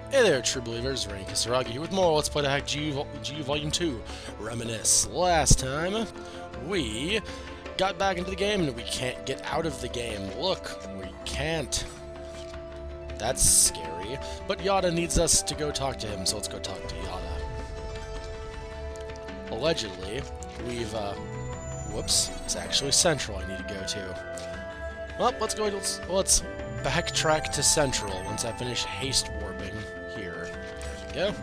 Hey there, true believers. Rain Kisaragi here with more Let's Play the Hack G Volume 2, Reminisce. Last time, we got back into the game and we can't get out of the game. Look, we can't. That's scary. But Yada needs us to go talk to him, so let's go talk to Yada. Allegedly, we've, whoops, it's actually Central I need to go to. Well, let's backtrack to Central once I finish haste warping here. There we go.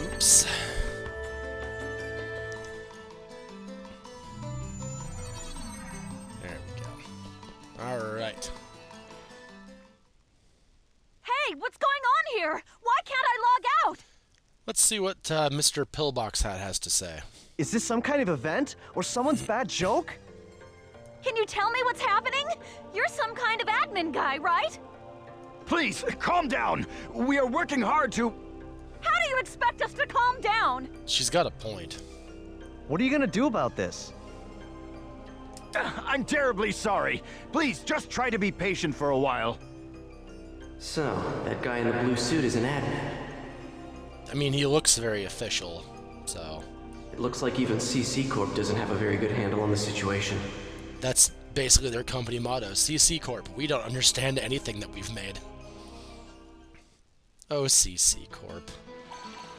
Oops. There we go. Alright. Hey, what's going on here? Why can't I log out? Let's see what Mr. Pillbox Hat has to say. Is this some kind of event? Or someone's bad joke? Can you tell me what's happening? You're some kind of admin guy, right? Please, calm down. We are working hard to... How do you expect us to calm down? She's got a point. What are you gonna do about this? I'm terribly sorry. Please, just try to be patient for a while. So, that guy in the blue suit is an admin. I mean, he looks very official, so... It looks like even CC Corp doesn't have a very good handle on the situation. That's basically their company motto, CC Corp. We don't understand anything that we've made. Oh, CC Corp.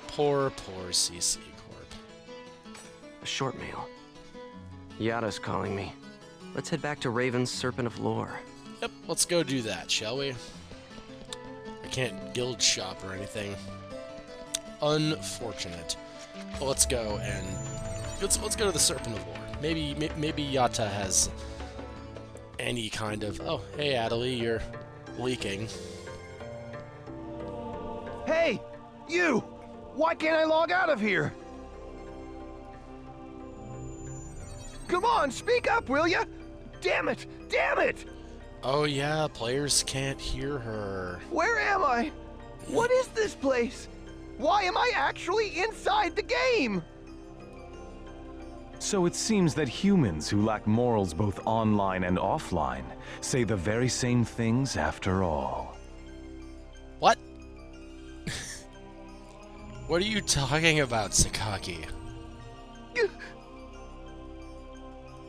Poor CC Corp. A short mail. Yada's calling me. Let's head back to Raven's Serpent of Lore. Yep, let's go do that, shall we? I can't guild shop or anything. Unfortunate. Well, let's go and... Let's go to the Serpent of Lore. Maybe Yata has any kind of... Oh, hey, Adelie, you're leaking. Hey, you! Why can't I log out of here? Come on, speak up, will ya? Damn it! Damn it! Oh yeah, players can't hear her. Where am I? What is this place? Why am I actually inside the game? So it seems that humans who lack morals both online and offline say the very same things after all. What? What are you talking about, Sakaki?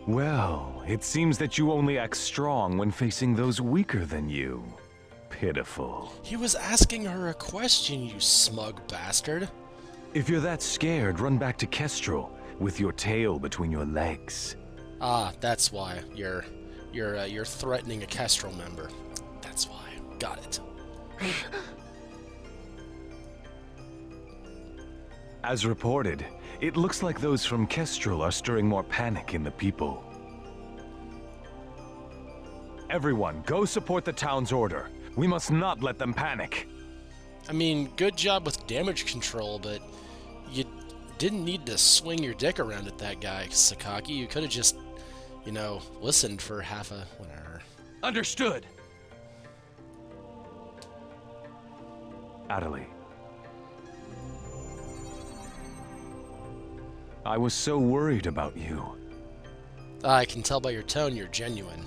Well, it seems that you only act strong when facing those weaker than you. Pitiful. He was asking her a question, you smug bastard. If you're that scared, run back to Kestrel with your tail between your legs. Ah, that's why you're threatening a Kestrel member. That's why. Got it. As reported, it looks like those from Kestrel are stirring more panic in the people. Everyone, go support the town's order. We must not let them panic. I mean, good job with damage control, but you didn't need to swing your dick around at that guy, Sakaki. You could have just, you know, listened for half a... whatever. Understood. Adelie. I was so worried about you. I can tell by your tone you're genuine.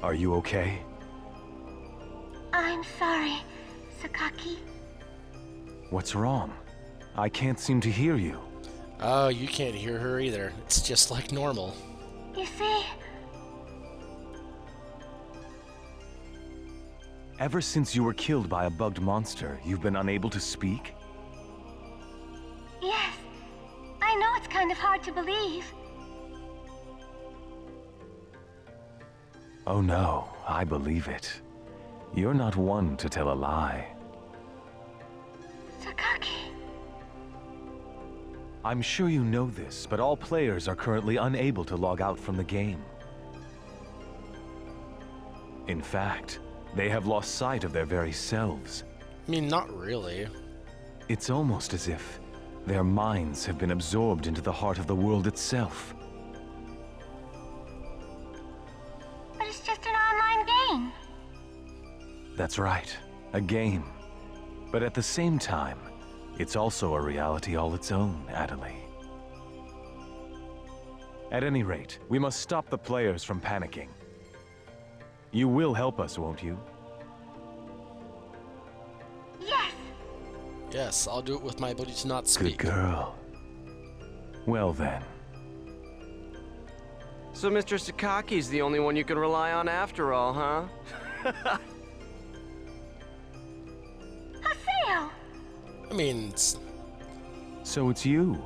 Are you okay? I'm sorry, Sakaki. What's wrong? I can't seem to hear you. Oh, you can't hear her either. It's just like normal. You see, Ever since you were killed by a bugged monster, you've been unable to speak? yes, I know it's kind of hard to believe. Oh no, I believe it. You're not one to tell a lie. Sakaki, I'm sure you know this, but all players are currently unable to log out from the game. In fact, they have lost sight of their very selves. I mean, not really. It's almost as if their minds have been absorbed into the heart of the world itself. but it's just an online game. That's right, a game. But at the same time, it's also a reality all its own, Adelie. At any rate, we must stop the players from panicking. You will help us, won't you? Yes, Yes, I'll do it with my ability to not Good speak. girl. Well then. So Mr. Sakaki's the only one you can rely on after all, huh? Haseo! I mean, So it's you,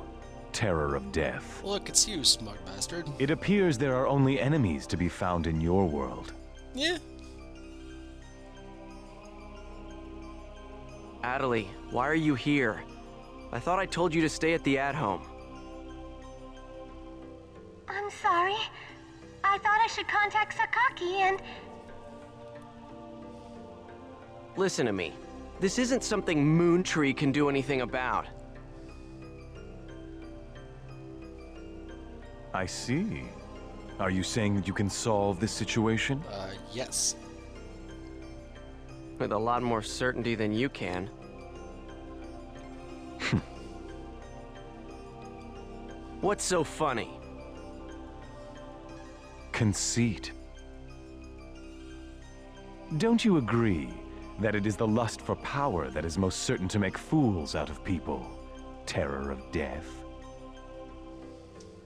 terror of death. look, it's you, smug bastard. It appears there are only enemies to be found in your world. Yeah. Adelie, why are you here? I thought I told you to stay at the at-home. I'm sorry. I thought I should contact Sakaki and... Listen to me. This isn't something Moontree can do anything about. I see. Are you saying that you can solve this situation? Yes. With a lot more certainty than you can. What's so funny? Conceit. Don't you agree that it is the lust for power that is most certain to make fools out of people? Terror of death.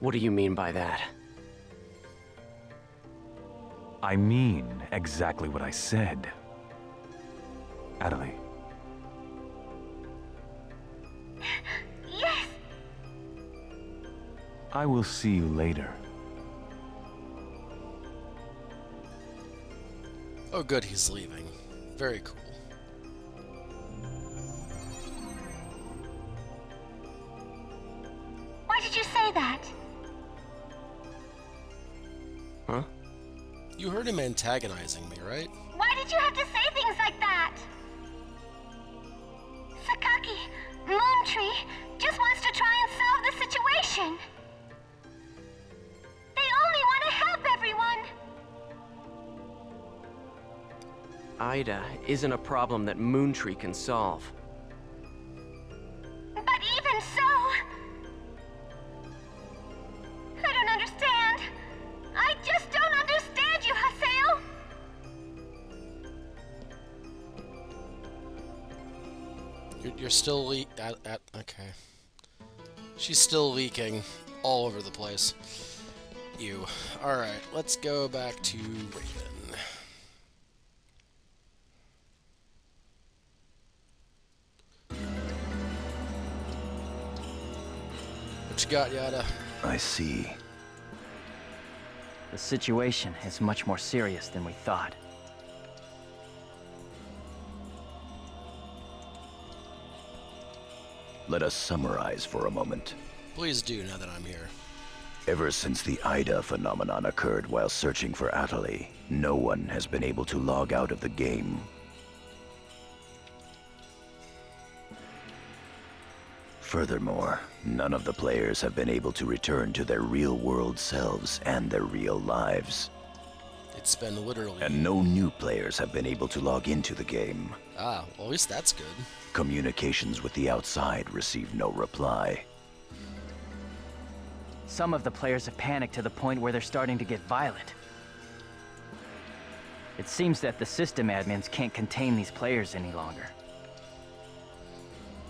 What do you mean by that? I mean exactly what I said. Adelie. Yes! I will see you later. Oh, good, he's leaving. Very cool. Why did you say that? Huh? You heard him antagonizing me, right? Why did you have to say things like that? Sakaki, Moontree, just wants to try and solve the situation. They only want to help everyone. Ida isn't a problem that Moontree can solve. But even so... I don't understand. I just don't understand you, Haseo. You're still okay. She's still leaking all over the place. You. Alright, let's go back to Raven. What you got, Yada? I see. The situation is much more serious than we thought. Let us summarize for a moment. Please do, now that I'm here. Ever since the Ida phenomenon occurred while searching for Adelie, no one has been able to log out of the game. Furthermore, none of the players have been able to return to their real-world selves and their real lives. It's been literally... And no new players have been able to log into the game. Ah, well, at least that's good. Communications with the outside receive no reply. Some of the players have panicked to the point where they're starting to get violent. It seems that the system admins can't contain these players any longer.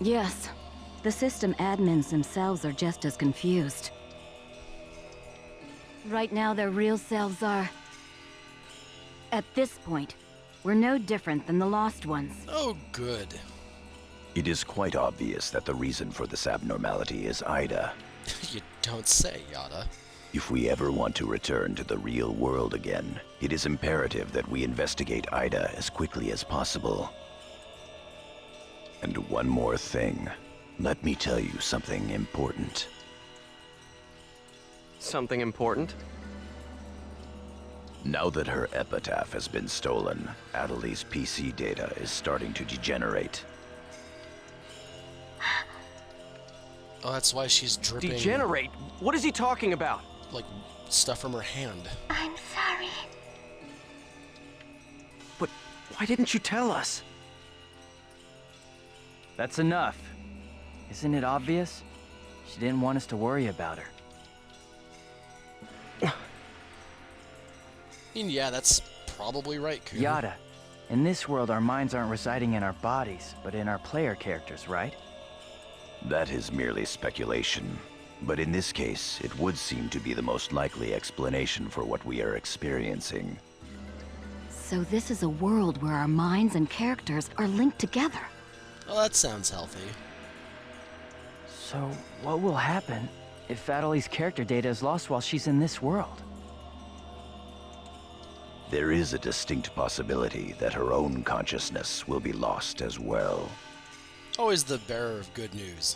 Yes. The system admins themselves are just as confused. Right now, their real selves are... At this point, we're no different than the Lost Ones. Oh, good. It is quite obvious that the reason for this abnormality is Ida. You don't say, Yada. If we ever want to return to the real world again, it is imperative that we investigate Ida as quickly as possible. And one more thing. Let me tell you something important. Something important? Now that her epitaph has been stolen, Adelie's PC data is starting to degenerate. Oh, that's why she's dripping... Degenerate? What is he talking about? like, stuff from her hand. I'm sorry. But why didn't you tell us? That's enough. Isn't it obvious? She didn't want us to worry about her. I mean, yeah, that's probably right, Kuno. Yada, In this world, our minds aren't residing in our bodies, but in our player characters, right? That is merely speculation. But in this case, it would seem to be the most likely explanation for what we are experiencing. So this is a world where our minds and characters are linked together. Well, that sounds healthy. So, what will happen if Adelie's character data is lost while she's in this world? There is a distinct possibility that her own consciousness will be lost as well. Always the bearer of good news.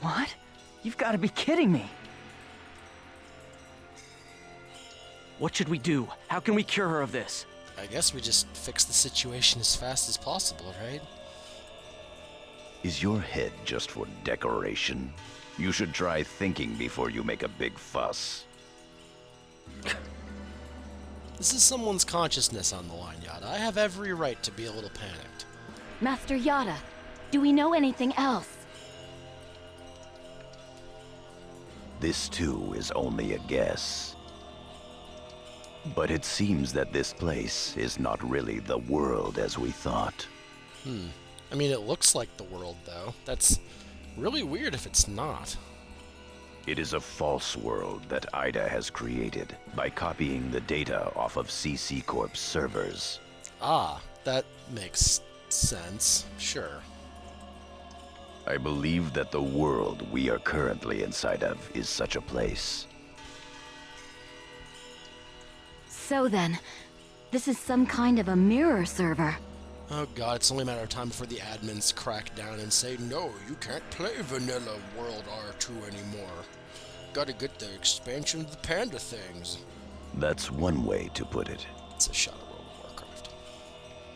What? You've got to be kidding me! What should we do? How can we cure her of this? I guess we just fix the situation as fast as possible, right? Is your head just for decoration? You should try thinking before you make a big fuss. This is someone's consciousness on the line, Yada. I have every right to be a little panicked. Master Yada, do we know anything else? This too is only a guess. But it seems that this place is not really the world as we thought. I mean, it looks like the world, though. That's really weird if it's not. It is a false world that Ida has created by copying the data off of CC Corp's servers. Ah, that makes sense. Sure. I believe that the world we are currently inside of is such a place. So then, this is some kind of a mirror server. Oh god, it's only a matter of time before the admins crack down and say, no, you can't play vanilla World R2 anymore. Gotta get the expansion of the panda things. That's one way to put it. It's a shot of World of Warcraft.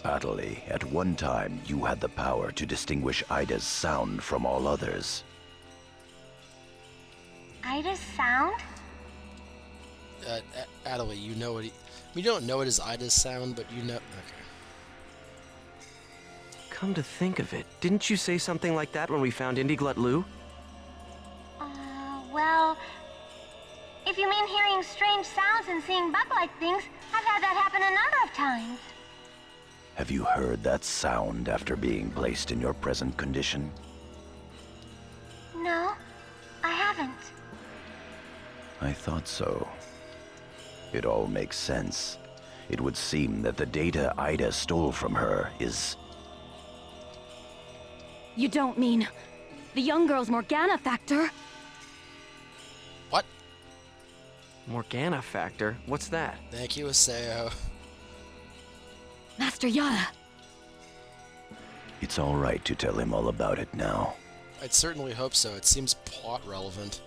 Adelie, at one time you had the power to distinguish Ida's sound from all others. Ida's sound? Adelie, you know what you don't know it as Ida's sound, but you know... Okay. Come to think of it, didn't you say something like that when we found Indiglut Lu? Well... If you mean hearing strange sounds and seeing bug-like things, I've had that happen a number of times. Have you heard that sound after being placed in your present condition? No, I haven't. I thought so. It all makes sense. It would seem that the data Ida stole from her is... You don't mean the young girl's Morgana factor? What? Morgana factor? What's that? Thank you, Aseo. Master Yada. It's all right to tell him all about it now. I'd certainly hope so. It seems plot relevant.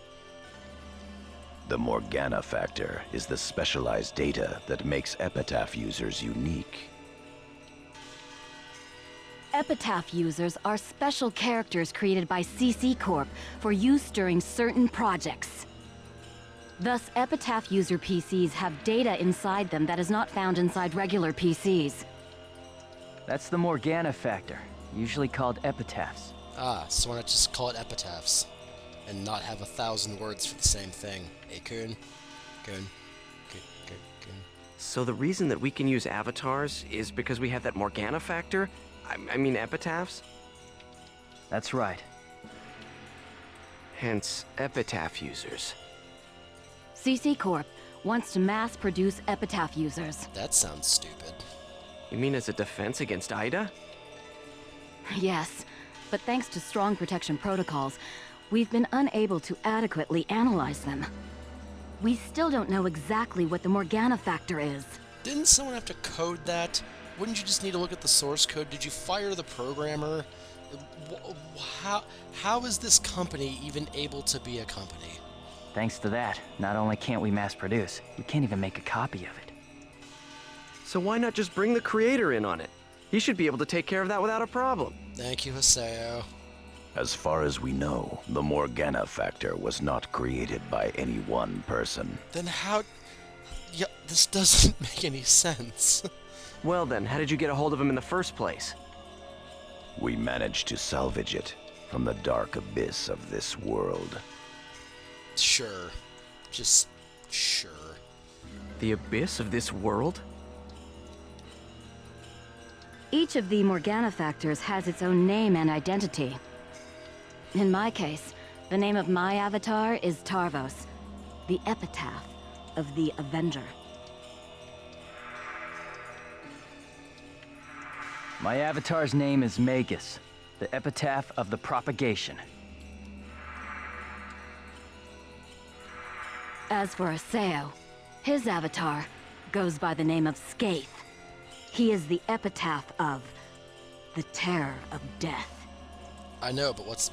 The Morgana factor is the specialized data that makes Epitaph users unique. Epitaph users are special characters created by CC Corp for use during certain projects. Thus, Epitaph user PCs have data inside them that is not found inside regular PCs. That's the Morgana factor, usually called epitaphs. Ah, so why not just call it epitaphs? And not have 1,000 words for the same thing. Hey, Kun. Kun. Kun. So the reason that we can use avatars is because we have that Morgana factor? I mean epitaphs? That's right. Hence, epitaph users. CC Corp wants to mass-produce Epitaph users. That sounds stupid. You mean as a defense against Ida? Yes, but thanks to strong protection protocols, we've been unable to adequately analyze them. We still don't know exactly what the Morgana factor is. Didn't someone have to code that? Wouldn't you just need to look at the source code? Did you fire the programmer? How is this company even able to be a company? Thanks to that, not only can't we mass produce, we can't even make a copy of it. So why not just bring the creator in on it? He should be able to take care of that without a problem. Thank you, Haseo. As far as we know, the Morgana factor was not created by any one person. Then how... Yeah, this doesn't make any sense. Well then, how did you get a hold of him in the first place? We managed to salvage it from the dark abyss of this world. Sure. Just Sure. The abyss of this world? Each of the Morgana factors has its own name and identity. In my case, the name of my avatar is Tarvos, the epitaph of the Avenger. My avatar's name is Magus, the epitaph of the propagation. As for Aseo, his avatar goes by the name of Skaith. He is the epitaph of the terror of death. I know, but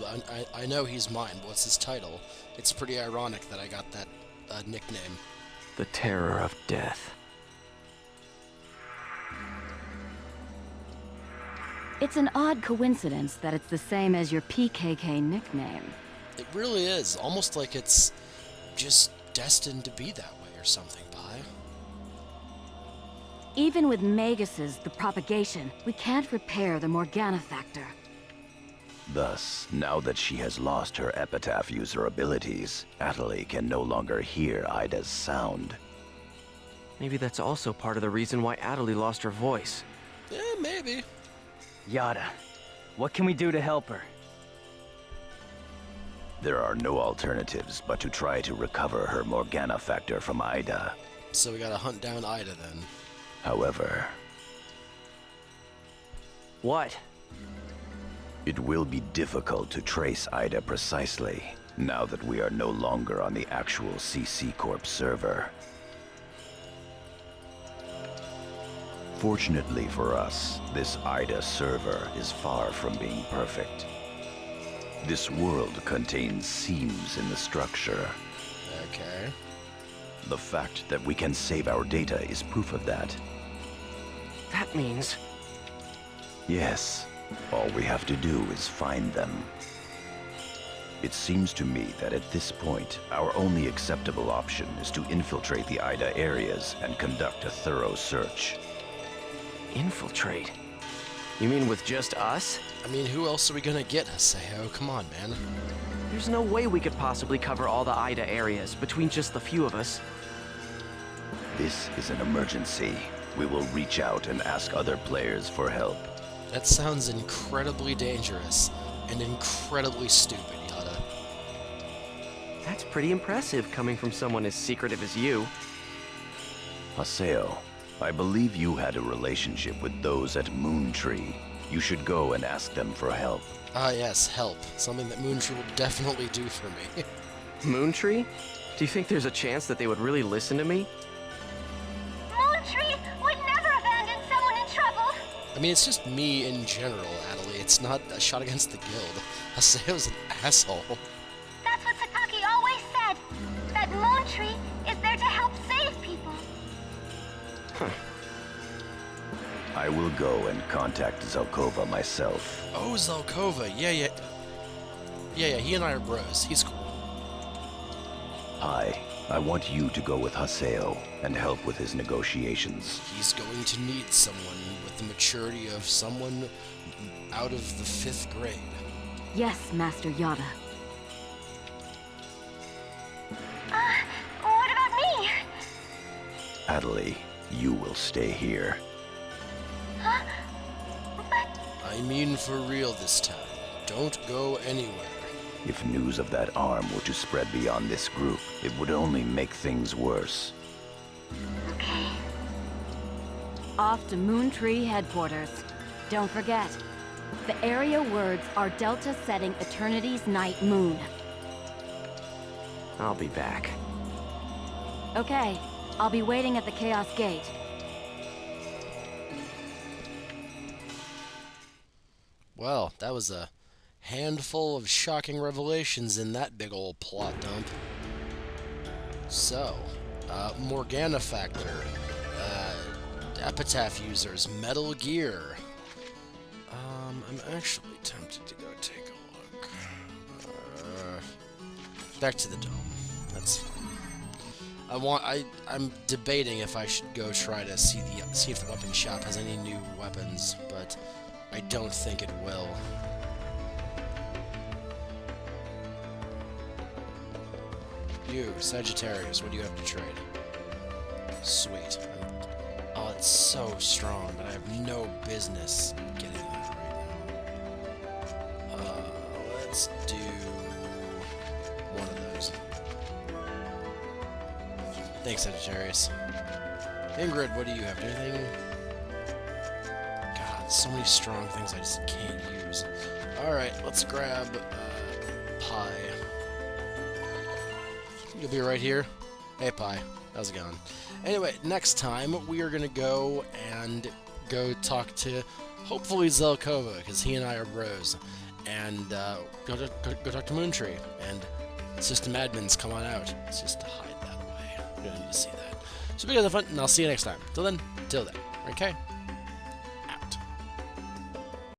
I know he's mine, but what's his title? It's pretty ironic that I got that nickname. The terror of death. It's an odd coincidence that it's the same as your PKK nickname. It really is, almost like it's just destined to be that way or something, Pi. Even with Magus's the propagation, we can't repair the Morgana factor. Thus, now that she has lost her epitaph user abilities, Atali can no longer hear Ida's sound. Maybe that's also part of the reason why Atali lost her voice. Yeah, maybe. Yada, what can we do to help her? There are no alternatives but to try to recover her Morgana factor from Ida. So we gotta hunt down Ida then. However, What? it will be difficult to trace Ida precisely, now that we are no longer on the actual CC Corp server. Fortunately for us, this Ida server is far from being perfect. This world contains seams in the structure. Okay. The fact that we can save our data is proof of that. That means... Yes, all we have to do is find them. It seems to me that at this point, our only acceptable option is to infiltrate the Ida areas and conduct a thorough search. Infiltrate? You mean with just us? I mean, who else are we gonna get, Aseo? Come on, man. There's no way we could possibly cover all the Ida areas between just the few of us. This is an emergency. We will reach out and ask other players for help. That sounds incredibly dangerous and incredibly stupid, Yada. That's pretty impressive coming from someone as secretive as you. Haseo, I believe you had a relationship with those at Moontree. You should go and ask them for help. Ah, yes, help. Something that Moontree will definitely do for me. Moontree? Do you think there's a chance that they would really listen to me? Moontree would never abandon someone in trouble. I mean, it's just me in general, Atali. It's not a shot against the guild. Haseo's an asshole. That's what Sakaki always said. That Moontree is there to help save people. I will go and contact Zelkova myself. Oh, Zelkova. Yeah, he and I are bros. He's cool. Hi, I want you to go with Haseo and help with his negotiations. He's going to need someone with the maturity of someone out of the 5th grade. Yes, Master Yada. What about me? Atali, you will stay here. Huh? But I mean for real this time. Don't go anywhere. If news of that arm were to spread beyond this group, it would only make things worse. okay. Off to Moontree headquarters. Don't forget, the area words are Delta setting Eternity's night moon. I'll be back. Okay, I'll be waiting at the Chaos Gate. Well, that was a handful of shocking revelations in that big old plot dump. So, Morgana Factor, Epitaph users, Metal Gear. I'm actually tempted to go take a look. Back to the dome. That's fine. I'm debating if I should go try to see if the weapon shop has any new weapons, but I don't think it will. You, Sagittarius, what do you have to trade? Sweet. Oh, it's so strong, but I have no business getting that right now. Let's do one of those. Thanks, Sagittarius. Ingrid, what do you have? Anything? God, so many strong things I just can't use. Alright, let's grab Pie. You'll be right here. Hey, Pie. How's it going? Anyway, next time we are going to go talk to, hopefully, Zelkova, because he and I are bros. And go talk to Moontree. And System Admins, come on out. It's just to hide that away. We don't need to see that. So be guys have fun, and I'll see you next time. Till then, okay?